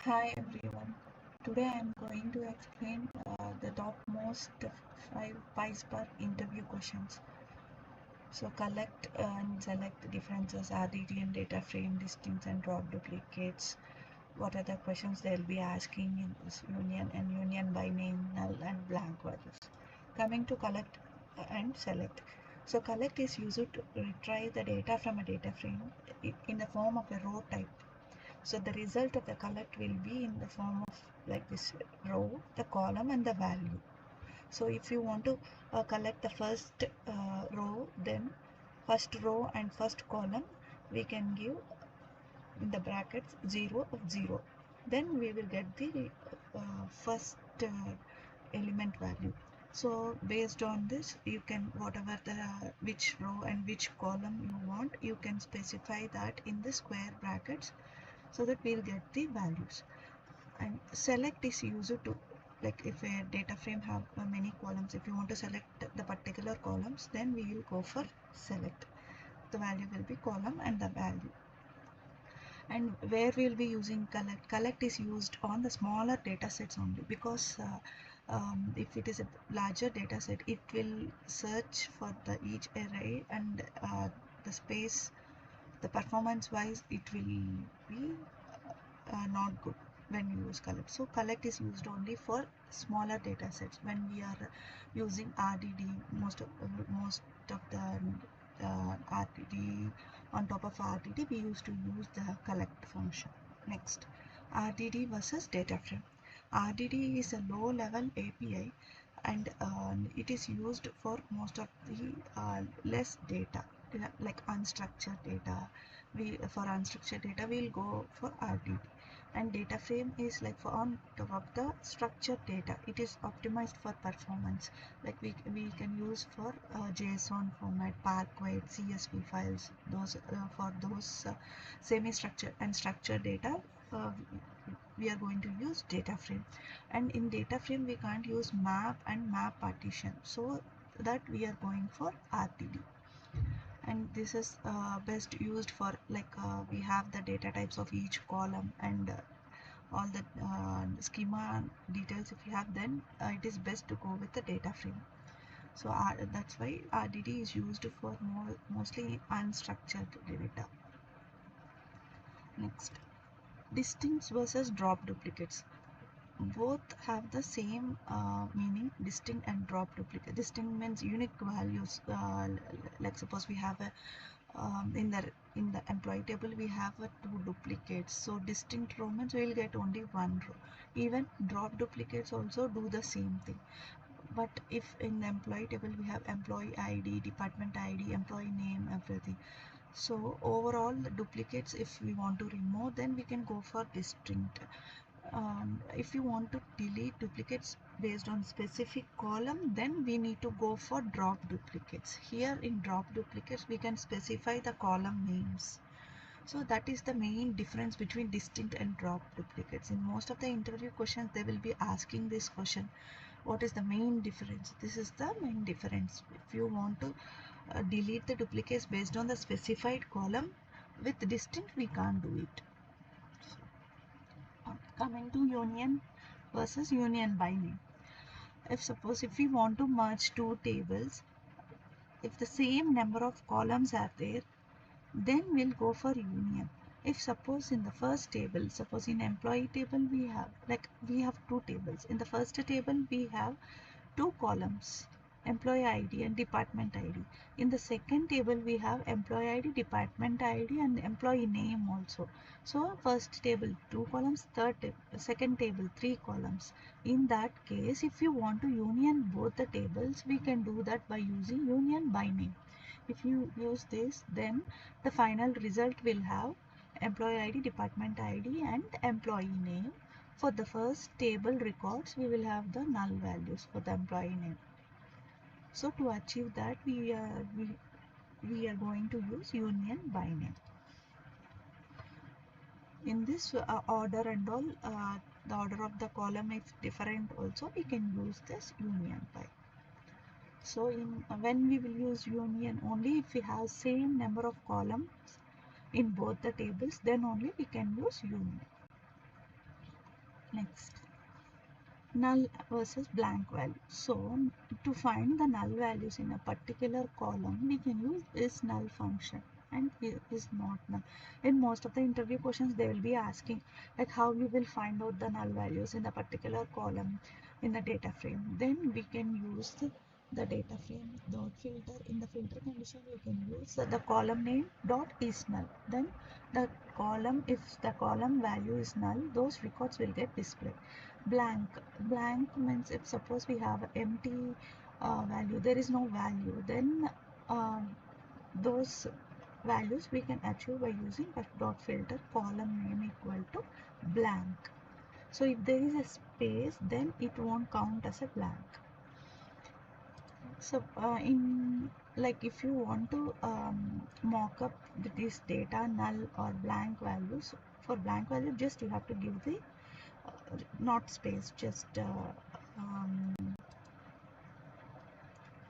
Hi everyone. Today I am going to explain the topmost 5 Pyspark interview questions. So collect and select the differences, RDD and data frame, distinct and drop duplicates. What are the questions they'll be asking in this union and union by name, null and blank values. Coming to collect and select. So collect is used to retrieve the data from a data frame in the form of a row type. So the result of the collect will be in the form of like this row, the column and the value. So if you want to collect the first row, then first row and first column we can give in the brackets 0 of 0. Then we will get the first element value. So based on this you can whatever the which row and which column you want, you can specify that in the square brackets so that we'll get the values. And select is used to, like if a data frame have many columns, if you want to select the particular columns, then we will go for select. The value will be column and the value. And where we will be using collect is used on the smaller data sets only, because if it is a larger data set, it will search for the each array and the space, the performance wise it will be not good when we use collect. So collect is used only for smaller data sets. When we are using RDD, most of the RDD, on top of RDD we used to use the collect function. Next, RDD versus data frame. RDD is a low level API and it is used for most of the less data, like unstructured data. For unstructured data we'll go for RDD, and data frame is like for on top of the structured data. It is optimized for performance, like we can use for JSON format, Parquet, CSV files, those for those semi-structured and structured data. We are going to use data frame, and in data frame we can't use map and map partition, so that we are going for RDD. And this is best used for like we have the data types of each column and all the schema details if you have, then it is best to go with the data frame. So that's why RDD is used for mostly unstructured data. Next, distinct versus drop duplicates. Both have the same meaning, distinct and drop duplicate. Distinct means unique values, like suppose we have a in the employee table we have two duplicates, so distinct row means we will get only one row. Even drop duplicates also do the same thing, but if in the employee table we have employee ID, department ID, employee name, everything, so overall the duplicates if we want to remove, then we can go for distinct. If you want to delete duplicates based on specific column, then we need to go for drop duplicates. Here in drop duplicates we can specify the column names. So that is the main difference between distinct and drop duplicates. In most of the interview questions they will be asking this question, what is the main difference? This is the main difference. If you want to delete the duplicates based on the specified column, with distinct we can't do it. Coming to union versus union by name. If we want to merge two tables, if the same number of columns are there, then we'll go for union. If suppose in the first table, suppose in employee table we have two tables. In the first table we have two columns, employee ID and department ID. In the second table we have employee ID, department ID and employee name also. So first table 2 columns, second table 3 columns. In that case, if you want to union both the tables, we can do that by using union by name. If you use this, then the final result will have employee ID, department ID and employee name. For the first table records, we will have the null values for the employee name. So to achieve that, we are going to use union by name. In this order and all, the order of the column is different also, we can use this union by. So when we will use union, only if we have same number of columns in both the tables, then only we can use union. Next, null versus blank value. So to find the null values in a particular column, we can use IsNull function and is not null. In most of the interview questions, they will be asking like how you will find out the null values in a particular column in the data frame. Then we can use the data frame dot filter. In the filter condition, you can use the column name dot IsNull. Then the column, if the column value is null, those records will get displayed. Blank means if suppose we have empty value, there is no value, then those values we can achieve by using a dot filter column name equal to blank. So if there is a space, then it won't count as a blank. So in like if you want to mock up this data null or blank values, for blank value just you have to give the not space, just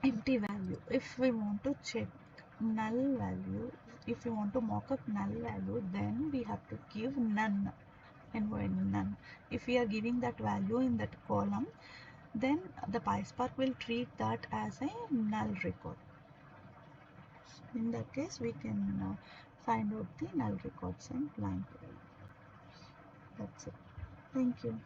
empty value. If we want to check null value, if we want to mock up null value, then we have to give none and when none. If we are giving that value in that column, then the Pyspark will treat that as a null record. In that case, we can find out the null records and blank value. That's it. Thank you.